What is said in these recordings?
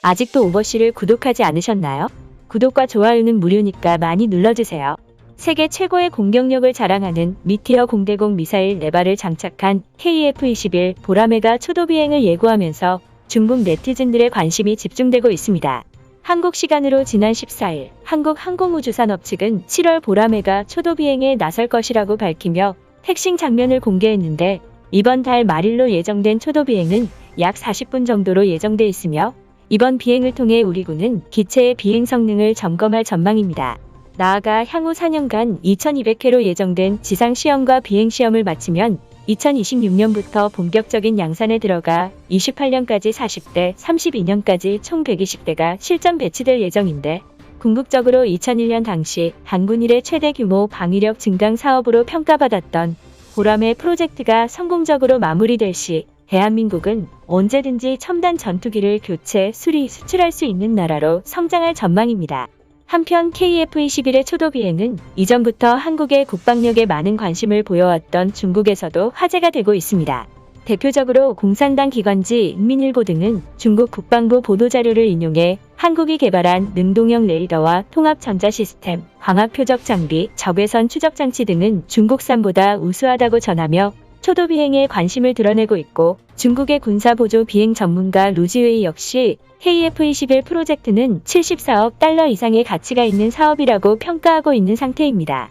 아직도 오버씨를 구독하지 않으셨나요? 구독과 좋아요는 무료니까 많이 눌러주세요. 세계 최고의 공격력을 자랑하는 미티어 공대공 미사일 4발을 장착한 KF-21 보라매가 초도 비행을 예고하면서 중국 네티즌들의 관심이 집중되고 있습니다. 한국 시간으로 지난 14일 한국항공우주산업 측은 7월 보라매가 초도 비행에 나설 것이라고 밝히며 핵심 장면을 공개했는데, 이번 달 말일로 예정된 초도 비행은 약 40분 정도로 예정돼 있으며, 이번 비행을 통해 우리 군은 기체의 비행 성능을 점검할 전망입니다. 나아가 향후 4년간 2200회로 예정된 지상 시험과 비행 시험을 마치면 2026년부터 본격적인 양산에 들어가 28년까지 40대, 32년까지 총 120대가 실전 배치될 예정인데, 궁극적으로 2001년 당시 한군 이래 최대 규모 방위력 증강 사업으로 평가받았던 보라매 프로젝트가 성공적으로 마무리될 시 대한민국은 언제든지 첨단 전투기를 교체, 수리, 수출할 수 있는 나라로 성장할 전망입니다. 한편 KF-21의 초도 비행은 이전부터 한국의 국방력에 많은 관심을 보여왔던 중국에서도 화제가 되고 있습니다. 대표적으로 공산당 기관지 인민일보 등은 중국 국방부 보도자료를 인용해 한국이 개발한 능동형 레이더와 통합 전자 시스템, 광학 표적 장비, 적외선 추적 장치 등은 중국산보다 우수하다고 전하며 초도 비행에 관심을 드러내고 있고, 중국의 군사 보조 비행 전문가 루지웨이 역시 KF-21 프로젝트는 74억 달러 이상의 가치가 있는 사업이라고 평가하고 있는 상태입니다.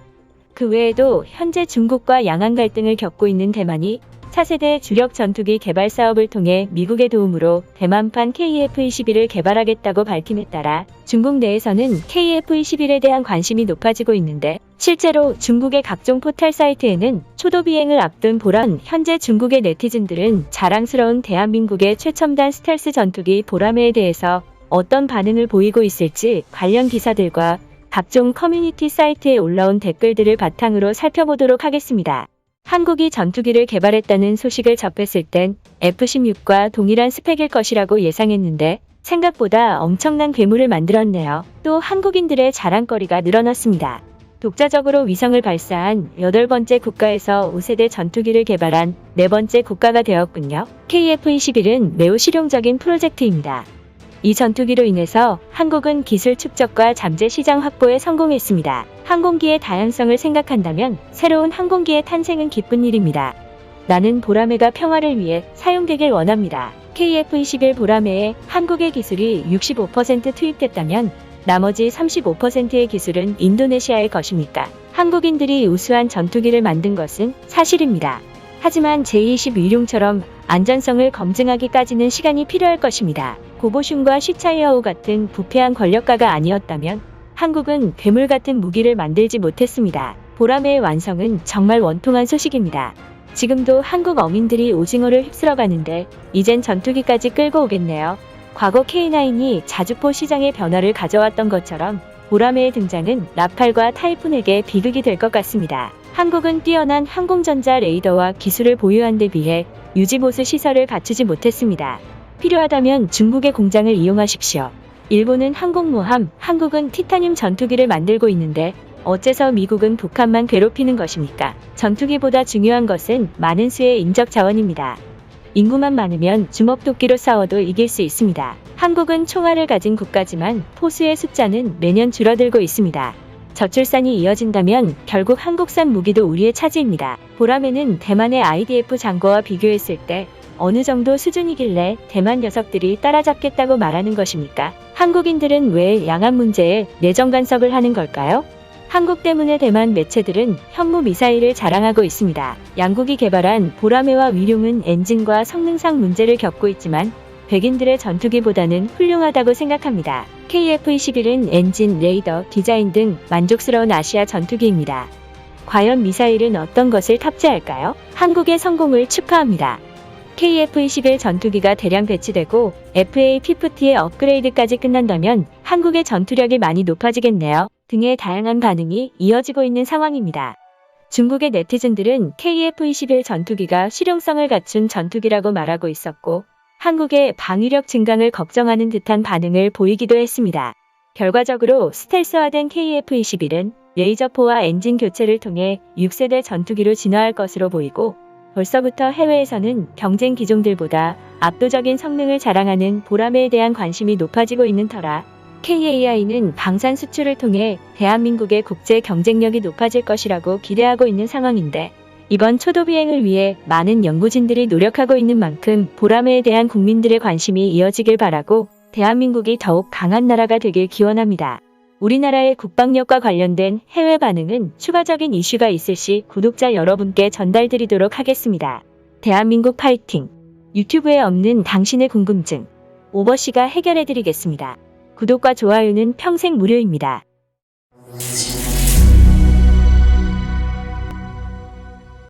그 외에도 현재 중국과 양안 갈등을 겪고 있는 대만이 차세대 주력 전투기 개발 사업을 통해 미국의 도움으로 대만판 KF-21을 개발하겠다고 밝힘에 따라 중국 내에서는 KF-21에 대한 관심이 높아지고 있는데, 실제로 중국의 각종 포털 사이트에는 초도 비행을 앞둔 현재 중국의 네티즌들은 자랑스러운 대한민국의 최첨단 스텔스 전투기 보라매에 대해서 어떤 반응을 보이고 있을지 관련 기사들과 각종 커뮤니티 사이트에 올라온 댓글들을 바탕으로 살펴보도록 하겠습니다. 한국이 전투기를 개발했다는 소식을 접했을 땐 F-16과 동일한 스펙일 것이라고 예상했는데, 생각보다 엄청난 괴물을 만들었네요. 또 한국인들의 자랑거리가 늘어났습니다. 독자적으로 위성을 발사한 8번째 국가에서 5세대 전투기를 개발한 4번째 국가가 되었군요. KF-21은 매우 실용적인 프로젝트입니다. 이 전투기로 인해서 한국은 기술 축적과 잠재 시장 확보에 성공했습니다. 항공기의 다양성을 생각한다면 새로운 항공기의 탄생은 기쁜 일입니다. 나는 보라매가 평화를 위해 사용되길 원합니다. KF-21 보라매에 한국의 기술이 65% 투입됐다면 나머지 35%의 기술은 인도네시아의 것입니까? 한국인들이 우수한 전투기를 만든 것은 사실입니다. 하지만 제20 안전성을 검증하기까지는 시간이 필요할 것입니다. 고보슌과 쉬차이어우 같은 부패한 권력가가 아니었다면 한국은 괴물 같은 무기를 만들지 못했습니다. 보라매의 완성은 정말 원통한 소식입니다. 지금도 한국 어민들이 오징어를 휩쓸어 가는데 이젠 전투기까지 끌고 오겠네요. 과거 K9이 자주포 시장의 변화를 가져왔던 것처럼 보라매의 등장은 라팔과 타이푼에게 비극이 될 것 같습니다. 한국은 뛰어난 항공전자 레이더와 기술을 보유한 데 비해 유지보수 시설을 갖추지 못했습니다. 필요하다면 중국의 공장을 이용하십시오. 일본은 항공모함, 한국은 티타늄 전투기를 만들고 있는데 어째서 미국은 북한만 괴롭히는 것입니까? 전투기보다 중요한 것은 많은 수의 인적 자원입니다. 인구만 많으면 주먹도끼로 싸워도 이길 수 있습니다. 한국은 총알을 가진 국가지만 포수의 숫자는 매년 줄어들고 있습니다. 저출산이 이어진다면 결국 한국산 무기도 우리의 차지입니다. 보라매는 대만의 IDF 장거와 비교했을 때 어느 정도 수준이길래 대만 녀석들이 따라잡겠다고 말하는 것입니까? 한국인들은 왜 양안 문제에 내정 간섭을 하는 걸까요? 한국 때문에 대만 매체들은 현무 미사일을 자랑하고 있습니다. 양국이 개발한 보라매와 위룡은 엔진과 성능상 문제를 겪고 있지만 백인들의 전투기보다는 훌륭하다고 생각합니다. KF-21은 엔진, 레이더, 디자인 등 만족스러운 아시아 전투기입니다. 과연 미사일은 어떤 것을 탑재할까요? 한국의 성공을 축하합니다. KF-21 전투기가 대량 배치되고 FA-50의 업그레이드까지 끝난다면 한국의 전투력이 많이 높아지겠네요. 등의 다양한 반응이 이어지고 있는 상황입니다. 중국의 네티즌들은 KF-21 전투기가 실용성을 갖춘 전투기라고 말하고 있었고, 한국의 방위력 증강을 걱정하는 듯한 반응을 보이기도 했습니다. 결과적으로 스텔스화된 KF-21은 레이저포와 엔진 교체를 통해 6세대 전투기로 진화할 것으로 보이고, 벌써부터 해외에서는 경쟁 기종들보다 압도적인 성능을 자랑하는 보라매에 대한 관심이 높아지고 있는 터라 KAI는 방산 수출을 통해 대한민국의 국제 경쟁력이 높아질 것이라고 기대하고 있는 상황인데, 이번 초도 비행을 위해 많은 연구진들이 노력하고 있는 만큼 보라매에 대한 국민들의 관심이 이어지길 바라고 대한민국이 더욱 강한 나라가 되길 기원합니다. 우리나라의 국방력과 관련된 해외 반응은 추가적인 이슈가 있을 시 구독자 여러분께 전달드리도록 하겠습니다. 대한민국 파이팅! 유튜브에 없는 당신의 궁금증, 오버씨가 해결해드리겠습니다. 구독과 좋아요는 평생 무료입니다.